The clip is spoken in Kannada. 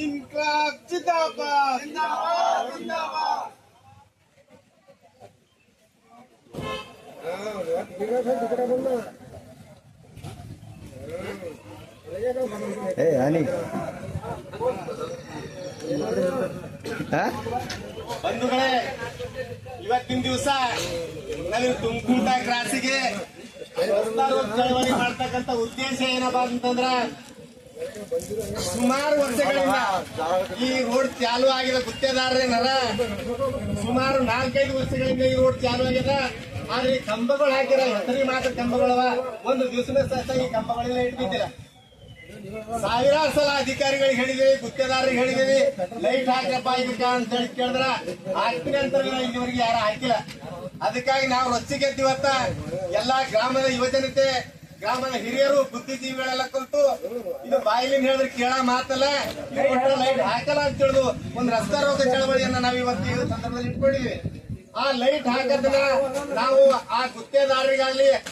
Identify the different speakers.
Speaker 1: इनकलाब जिंदाबाद जिंदाबाद जिंदाबाद। ಬಂಧುಗಳೇ, ಇವತ್ತಿನ ದಿವಸ ನಾವು ತುಮಕೂಟ ಕ್ರಾಸಿಗೆ ಚಳವಳಿ ಮಾಡ್ತಕ್ಕಂಥ ಉದ್ದೇಶ ಏನಪ್ಪಾ ಅಂತಂದ್ರ, ಸುಮಾರು ವರ್ಷಗಳಿಂದ ಈ ರೋಡ್ ಚಾಲು ಆಗಿದೆ. ಗುತ್ತೇದಾರರೇನಾರ ಸುಮಾರು 4-5 ವರ್ಷಗಳಿಂದ ಈ ರೋಡ್ ಚಾಲು ಆಗಿದೆ. ಆದ್ರೆ ಈ ಕಂಬಗಳು ಹಾಕಿರ ಹೆಸರಿ ಮಾತ್ರ ಕಂಬಗಳವ, ಒಂದು ದಿವಸದ ಸಹ ಈ ಕಂಬಗಳೆಲ್ಲ ಇಟ್ಬಿಟ್ಟಿಲ್ಲ. ಸಾವಿರಾರು ಸಲ ಅಧಿಕಾರಿಗಳಿಗೆ ಹೇಳಿದೇವಿ, ಗುತ್ತೇದಾರರಿಗೆ ಹೇಳಿದೇವಿ, ಲೈಟ್ ಹಾಕಪ್ಪ ಇದಕ್ಕ ಅಂತ ಹೇಳಿ ಕೇಳಿದ್ರ ಹಾಕ್ತೀನಿ ಅಂತ ಇಲ್ಲಿವರೆಗೆ ಯಾರು ಹಾಕಿಲ್ಲ. ಅದಕ್ಕಾಗಿ ನಾವು ರೊಚ್ಚಿಗೆದ್ದಿವತ್ತ ಎಲ್ಲಾ ಗ್ರಾಮದ ಯುವಜನತೆ, ಗ್ರಾಮದ ಹಿರಿಯರು, ಬುದ್ಧಿಜೀವಿಗಳೆಲ್ಲ ಕುಂತು ಇದು ಬಾಯಿಲಿಂದ ಹೇಳಿದ್ರೆ ಕೇಳ ಮಾತಲ್ಲ, ಲೈಟ್ ಹಾಕಲ್ಲ ಅಂತ ಹೇಳಿದು ಒಂದು ರಸ್ತಾ ರೋಗ ಚಳವಳಿಯನ್ನ ನಾವು ಇವತ್ತು ಈ ಸಂದರ್ಭದಲ್ಲಿ ಇಟ್ಕೊಂಡಿದ್ವಿ. ಆ ಲೈಟ್ ಹಾಕೋದನ್ನ ನಾವು ಆ ಗುತ್ತೇದಾರರಿಗಾಗ್ಲಿ